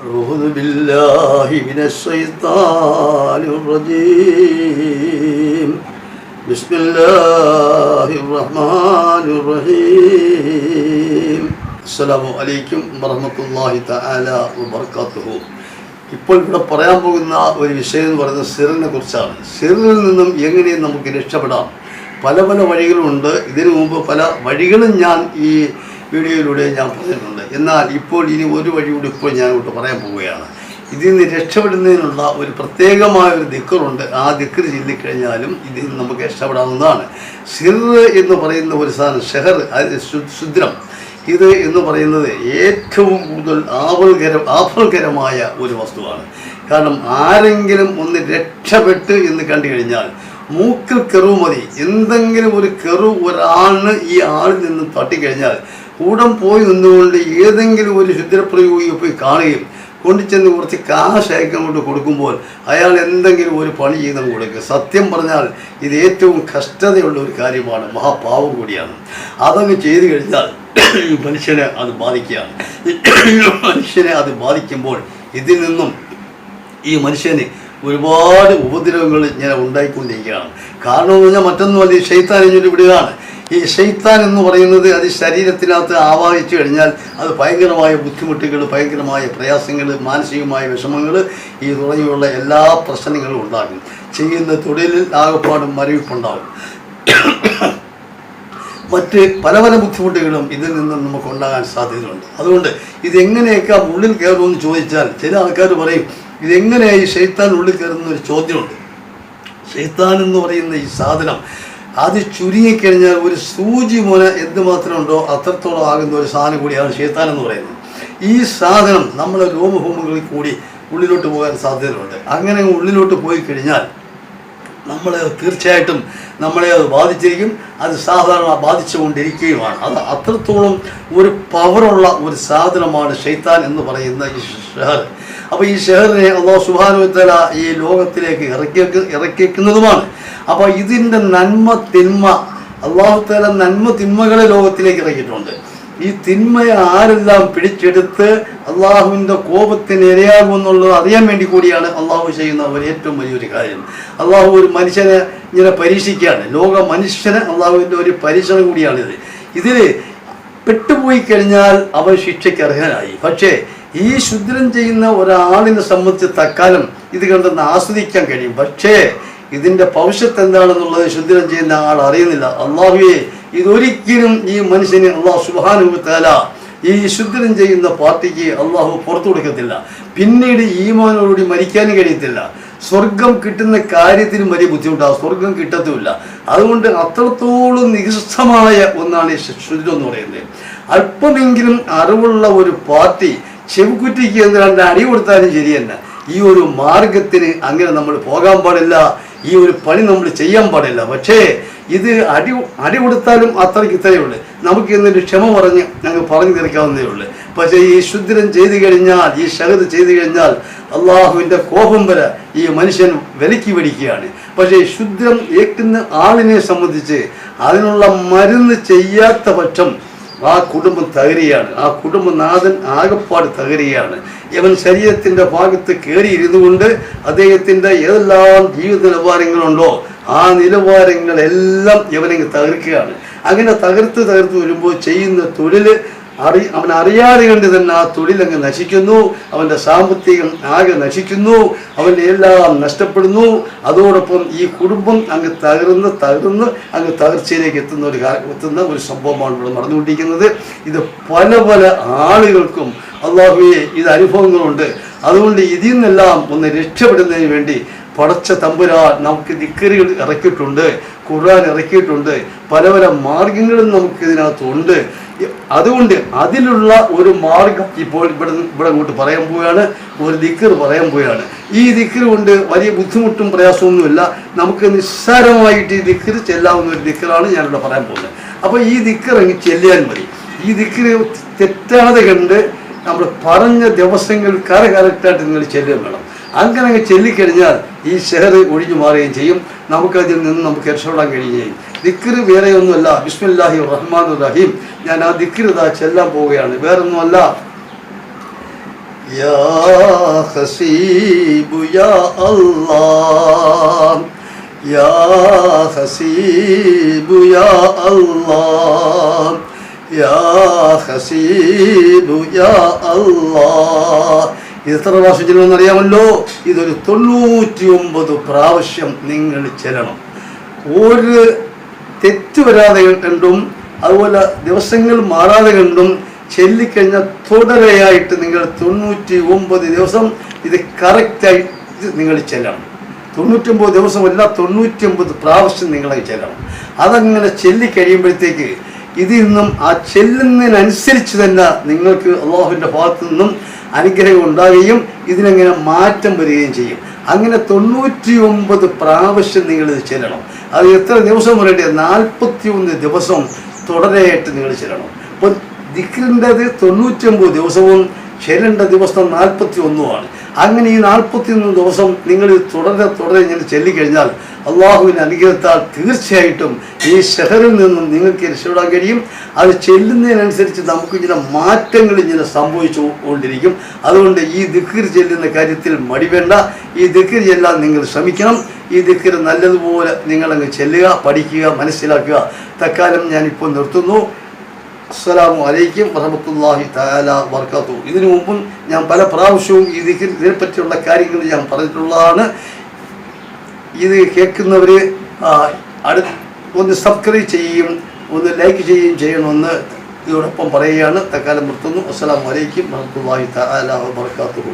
أعوذ بالله من الشيطان الرجيم بسم الله الرحمن الرحيم السلام عليكم ورحمة الله تعالى وبركاته. ഇപ്പോൾ ഇവിടെ പറയാൻ പോകുന്ന ഒരു വിഷയം എന്ന് പറയുന്നത് സിറിനെ കുറിച്ചാണ്. സിറിൽ നിന്നും എങ്ങനെ നമുക്ക് രക്ഷപ്പെടാം? പല പല വഴികളുണ്ട്. ഇതിനു മുമ്പ് പല വഴികളും ഞാൻ ഈ വീഡിയോയിലൂടെ ഞാൻ പറഞ്ഞിട്ടുണ്ട്. എന്നാൽ ഇപ്പോൾ ഇനി ഒരു വഴി കൂടി ഇപ്പോൾ ഞാൻ ഇവിടെ പറയാൻ പോവുകയാണ്. ഇതിൽ നിന്ന് രക്ഷപ്പെടുന്നതിനുള്ള ഒരു പ്രത്യേകമായ ഒരു ദിക്റുണ്ട്. ആ ദിക്ർ ചൊല്ലിക്കഴിഞ്ഞാലും ഇതിൽ നിന്ന് നമുക്ക് രക്ഷപ്പെടാവുന്നതാണ്. സിർ എന്ന് പറയുന്ന ഒരു സാധനം, ഷെഹർ, ശുദ്രം, ഇത് എന്ന് പറയുന്നത് ഏറ്റവും കൂടുതൽ ആപൽകരമായ ഒരു വസ്തുവാണ്. കാരണം ആരെങ്കിലും ഒന്ന് രക്ഷപ്പെട്ട് എന്ന് കണ്ടു കഴിഞ്ഞാൽ മൂക്കിൽ കെറു മതി. എന്തെങ്കിലും ഒരു കെറു ഒരാളിന് ഈ ആളിൽ നിന്നും തട്ടിക്കഴിഞ്ഞാൽ കൂടം പോയി നിന്നുകൊണ്ട് ഏതെങ്കിലും ഒരു ശുദ്രപ്രയോഗിയെ പോയി കാണുകയും കൊണ്ടുചെന്ന് കുറച്ച് കാശ് കൊണ്ട് കൊടുക്കുമ്പോൾ അയാൾ എന്തെങ്കിലും ഒരു പണി ചെയ്ത് കൊടുക്കുക. സത്യം പറഞ്ഞാൽ ഇത് ഏറ്റവും കഷ്ടതയുള്ള ഒരു കാര്യമാണ്, മഹാപാവം കൂടിയാണ്. അതങ്ങ് ചെയ്തു കഴിഞ്ഞാൽ മനുഷ്യനെ അത് ബാധിക്കുകയാണ്. മനുഷ്യനെ അത് ബാധിക്കുമ്പോൾ ഇതിൽ നിന്നും ഈ മനുഷ്യന് ഒരുപാട് ഉപദ്രവങ്ങൾ ഇങ്ങനെ ഉണ്ടായിക്കൊണ്ടിരിക്കുകയാണ്. കാരണം എന്ന് പറഞ്ഞാൽ മറ്റൊന്നുമല്ല, ഈ ശൈത്താൻ ഇങ്ങോട്ട് വിടുകയാണ്. ഈ ശൈത്താൻ എന്ന് പറയുന്നത് അത് ശരീരത്തിനകത്ത് ആവാഹിച്ചു കഴിഞ്ഞാൽ അത് ഭയങ്കരമായ ബുദ്ധിമുട്ടുകൾ, ഭയങ്കരമായ പ്രയാസങ്ങൾ, മാനസികമായ വിഷമങ്ങൾ, ഈ തുടങ്ങിയുള്ള എല്ലാ പ്രശ്നങ്ങളും ഉണ്ടാകും. ചെയ്യുന്ന തൊഴിലിൽ ആകപ്പാടും മരവിപ്പുണ്ടാകും. മറ്റ് പല പല ബുദ്ധിമുട്ടുകളും ഇതിൽ നിന്നും നമുക്ക് ഉണ്ടാകാൻ സാധ്യതയുണ്ട്. അതുകൊണ്ട് ഇതെങ്ങനെയൊക്കെ ഉള്ളിൽ കയറുമെന്ന് ചോദിച്ചാൽ ചില ആൾക്കാർ പറയും ഇതെങ്ങനെയായി ശൈത്താൻ ഉള്ളിൽ കയറുന്ന ഒരു ചോദ്യമുണ്ട്. ശൈത്താൻ എന്ന് പറയുന്ന ഈ സാധനം അത് ചുരുങ്ങിക്കഴിഞ്ഞാൽ ഒരു സൂചി മുന എന്തുമാത്രം ഉണ്ടോ അത്രത്തോളം ആകുന്ന ഒരു സാധനം കൂടിയാണ് ശൈത്താൻ എന്ന് പറയുന്നത്. ഈ സാധനം നമ്മളെ രോമഭൂമികളിൽ കൂടി ഉള്ളിലോട്ട് പോകാൻ സാധ്യതയുണ്ട്. അങ്ങനെ ഉള്ളിലോട്ട് പോയി കഴിഞ്ഞാൽ നമ്മളെ തീർച്ചയായിട്ടും നമ്മളെ അത് ബാധിച്ചിരിക്കും. അത് സാധാരണ ബാധിച്ചുകൊണ്ടിരിക്കുകയുമാണ്. അത് അത്രത്തോളം ഒരു പവറുള്ള ഒരു സാധനമാണ് ശൈത്താൻ എന്ന് പറയുന്ന ഈ ഷെഹർ. അപ്പോൾ ഈ ഷെഹറിനെ അല്ലാഹു സുബ്ഹാനഹു വ തആല ഈ ലോകത്തിലേക്ക് ഇറക്കിക്കുന്നതുമാണ്. അപ്പോൾ ഇതിൻ്റെ നന്മ തിന്മ അല്ലാഹു തആല നന്മ തിന്മകളെ ലോകത്തിലേക്ക് ഇറക്കിയിട്ടുണ്ട്. ഈ തിന്മയെ ആരെല്ലാം പിടിച്ചെടുത്ത് അള്ളാഹുവിൻ്റെ കോപത്തിന് ഇരയാകുമെന്നുള്ളത് അറിയാൻ വേണ്ടി കൂടിയാണ് അള്ളാഹു ചെയ്യുന്ന ഒരു ഏറ്റവും വലിയൊരു കാര്യം. അള്ളാഹു ഒരു മനുഷ്യനെ ഇങ്ങനെ പരീക്ഷിക്കുകയാണ്. ലോക മനുഷ്യനെ അള്ളാഹുവിൻ്റെ ഒരു പരീക്ഷണം കൂടിയാണിത്. ഇതിൽ പെട്ടുപോയി കഴിഞ്ഞാൽ അവൻ ശിക്ഷയ്ക്ക് അർഹനായി. പക്ഷേ ഈ ശുദ്രം ചെയ്യുന്ന ഒരാളിനെ സംബന്ധിച്ച് തക്കാലം ഇത് കണ്ടെന്ന് ആസ്വദിക്കാൻ കഴിയും. പക്ഷേ ഇതിൻ്റെ ഭവിഷ്യത്ത് എന്താണെന്നുള്ളത് ശുദ്രം ചെയ്യുന്ന ആൾ അറിയുന്നില്ല. അള്ളാഹുവേ, ഇതൊരിക്കലും ഈ മനുഷ്യന് അള്ളാഹു സുബ്ഹാനഹു വ തആല ഈ ശുദ്രം ചെയ്യുന്ന പാർട്ടിക്ക് അള്ളാഹു പുറത്തു കൊടുക്കത്തില്ല. പിന്നീട് ഈമാനോടുകൂടി മരിക്കാനും കഴിയത്തില്ല. സ്വർഗം കിട്ടുന്ന കാര്യത്തിനും വലിയ ബുദ്ധിമുട്ടാണ്. സ്വർഗം കിട്ടത്തുമില്ല. അതുകൊണ്ട് അത്രത്തോളം നികൃഷ്ടമായ ഒന്നാണ് ഈ ശുദ്രം എന്ന് പറയുന്നത്. അല്പമെങ്കിലും അറിവുള്ള ഒരു പാർട്ടി ചെവിക്കുറ്റിക്ക് എന്ന് രണ്ട് അടി കൊടുത്താലും ശരിയല്ല. ഈ ഒരു മാർഗത്തിന് അങ്ങനെ നമ്മൾ പോകാൻ പാടില്ല. ഈ ഒരു പണി നമ്മൾ ചെയ്യാൻ പാടില്ല. പക്ഷേ ഇത് അടി കൊടുത്താലും അത്രയ്ക്ക് ഇത്രയുള്ളൂ. നമുക്ക് എന്നൊരു ക്ഷമ പറഞ്ഞ് ഞങ്ങൾ പറഞ്ഞു തീർക്കാവുന്നതേ ഉള്ളൂ. പക്ഷേ ഈ ശുദ്രം ചെയ്തു കഴിഞ്ഞാൽ, ഈ ഷഹദ് ചെയ്തു കഴിഞ്ഞാൽ അള്ളാഹുവിൻ്റെ കോപം വരെ ഈ മനുഷ്യൻ വിലക്കി പിടിക്കുകയാണ്. പക്ഷേ ശുദ്രം ഏൽക്കുന്ന ആളിനെ സംബന്ധിച്ച് അതിനുള്ള മരുന്ന് ചെയ്യാത്ത പക്ഷം ആ കുടുംബം തകരുകയാണ്. ആ കുടുംബനാഥൻ ആകപ്പാട് തകരുകയാണ്. ഇവൻ ശരീരത്തിൻ്റെ ഭാഗത്ത് കയറിയിരുന്നു കൊണ്ട് അദ്ദേഹത്തിൻ്റെ ഏതെല്ലാം ജീവിത നിലവാരങ്ങളുണ്ടോ ആ നിലവാരങ്ങളെല്ലാം ഇവനങ്ങ് തകർക്കുകയാണ്. അങ്ങനെ തകർത്ത് വരുമ്പോൾ ചെയ്യുന്ന തൊഴിൽ അവൻ അറിയാതെ കണ്ട് തന്നെ ആ തൊഴിലങ്ങ് നശിക്കുന്നു. അവൻ്റെ സാമ്പത്തികം ആകെ നശിക്കുന്നു. അവൻ്റെ എല്ലാം നഷ്ടപ്പെടുന്നു. അതോടൊപ്പം ഈ കുടുംബം അങ്ങ് തകർന്ന് അങ്ങ് തകർച്ചയിലേക്ക് എത്തുന്ന ഒരു സംഭവമാണ് ഇവിടെ നടന്നുകൊണ്ടിരിക്കുന്നത്. ഇത് പല പല ആളുകൾക്കും അല്ലാഹുവേ ഇത് അനുഭവങ്ങളുണ്ട്. അതുകൊണ്ട് ഇതിൽ നിന്നെല്ലാം ഒന്ന് രക്ഷപ്പെടുന്നതിന് വേണ്ടി പടച്ച തമ്പുരാൻ നമുക്ക് ദിക്റുകൾ ഇറക്കിയിട്ടുണ്ട്, ഖുർആൻ ഇറക്കിയിട്ടുണ്ട്, പല പല മാർഗങ്ങളും നമുക്ക് ഇതിനകത്തുണ്ട്. അതുകൊണ്ട് അതിലുള്ള ഒരു മാർഗം ഇപ്പോൾ ഇവിടെ അങ്ങോട്ട് പറയാൻ പോവുകയാണ്. ഒരു ദിക്ർ പറയാൻ പോവുകയാണ്. ഈ ദിക്ർ കൊണ്ട് വലിയ ബുദ്ധിമുട്ടും പ്രയാസമൊന്നുമില്ല. നമുക്ക് നിസ്സാരമായിട്ട് ഈ ദിക്ർ ചെല്ലാവുന്ന ഒരു ദിക്റാണ് ഞാനിവിടെ പറയാൻ പോകുന്നത്. അപ്പോൾ ഈ ദിക്ർ അങ്ങ് ചെല്ലിയാൽ മതി. ഈ ദിക്ർ തെറ്റാതെ കണ്ട് നമ്മൾ പറഞ്ഞ ദിവസങ്ങൾ കറക്റ്റായിട്ട് നിങ്ങൾ ചെല്ലുക വേണം. അങ്ങനെ അങ്ങ് ചൊല്ലിക്കഴിഞ്ഞാൽ ഈ ഷെഹർ ഒഴിഞ്ഞു മാറുകയും ചെയ്യും. നമുക്കതിൽ നിന്ന് നമുക്ക് രക്ഷപ്പെടാൻ കഴിയുകയും ചെയ്യും. ദിക്ർ വേറെ ഒന്നുമല്ല, ബിസ്മില്ലാഹി റഹ്മാനിർ റഹീം. ഞാൻ ആ ദിക്ർ ചെല്ലാൻ പോവുകയാണ്. വേറൊന്നുമല്ല, യാ ഹസീബു യാ അല്ലാഹ് യാ ഹസീബു യാ അല്ലാഹ് യാ ഹസീബു യാ അല്ലാഹ്. എത്ര പ്രാവശ്യം ചെല്ലണമെന്ന് അറിയാമല്ലോ? ഇതൊരു 99 പ്രാവശ്യം നിങ്ങൾ ചെല്ലണം. ഒരു തെറ്റ് വരാതെ കണ്ടും അതുപോലെ ദിവസങ്ങൾ മാറാതെ കണ്ടും ചൊല്ലിക്കഴിഞ്ഞാൽ തുടരെയായിട്ട് നിങ്ങൾ 99 ദിവസം ഇത് കറക്റ്റായിട്ട് നിങ്ങൾ ചെല്ലണം. 99 ദിവസമല്ല, 99 പ്രാവശ്യം നിങ്ങളത് ചെല്ലണം. അതങ്ങനെ ചൊല്ലിക്കഴിയുമ്പോഴത്തേക്ക് ഇതിൽ നിന്നും ആ ചെല്ലുന്നതിനനുസരിച്ച് തന്നെ നിങ്ങൾക്ക് അള്ളാഹുവിൻ്റെ ഭാഗത്തു നിന്നും അനുഗ്രഹം ഉണ്ടാകുകയും ഇതിനങ്ങനെ മാറ്റം വരികയും ചെയ്യും. അങ്ങനെ 99 പ്രാവശ്യം നിങ്ങളിത് ചെല്ലണം. അത് എത്ര ദിവസം വരേണ്ടത്? 41 ദിവസം തുടരെയായിട്ട് നിങ്ങൾ ചെല്ലണം. അപ്പോൾ ദിക്റിൻ്റെത് 99 ദിവസവും ചെല്ലേണ്ട ദിവസം 41ആണ്. അങ്ങനെ ഈ 41 ദിവസം നിങ്ങൾ തുടരെ ഇങ്ങനെ ചൊല്ലിക്കഴിഞ്ഞാൽ അള്ളാഹുവിൻ്റെ അനുഗ്രഹത്താൽ തീർച്ചയായിട്ടും ഈ ഷഹറിൽ നിന്നും നിങ്ങൾക്ക് രക്ഷപ്പെടാൻ കഴിയും. അത് ചെല്ലുന്നതിനനുസരിച്ച് നമുക്ക് ഇങ്ങനെ മാറ്റങ്ങൾ ഇങ്ങനെ സംഭവിച്ചു കൊണ്ടിരിക്കും. അതുകൊണ്ട് ഈ ദിക്ർ ചെല്ലുന്ന കാര്യത്തിൽ മടി വേണ്ട. ഈ ദിക്ർ ചെല്ലാൻ നിങ്ങൾ ശ്രമിക്കണം. ഈ ദിക്ർ നല്ലതുപോലെ നിങ്ങളങ്ങ് ചെല്ലുക, പഠിക്കുക, മനസ്സിലാക്കുക. തൽക്കാലം ഞാനിപ്പോൾ നിർത്തുന്നു. അസ്സലാമു അലൈക്കും വറഹ്മത്തുള്ളാഹി തആല വബറകാതുഹു. ഇതിനു മുമ്പും ഞാൻ പല പ്രാവശ്യവും ഇതിനെപ്പറ്റിയുള്ള കാര്യങ്ങൾ ഞാൻ പറഞ്ഞിട്ടുള്ളതാണ്. ഇത് കേൾക്കുന്നവർ ഒന്ന് സബ്സ്ക്രൈബ് ചെയ്യുകയും ഒന്ന് ലൈക്ക് ചെയ്യുകയും ചെയ്യണമെന്ന് ഇതോടൊപ്പം പറയുകയാണ്. തൽക്കാലം നിർത്തുന്നു. അസ്സലാമു അലൈക്കും വറഹ്മത്തുള്ളാഹി തആല വബറകാതുഹു.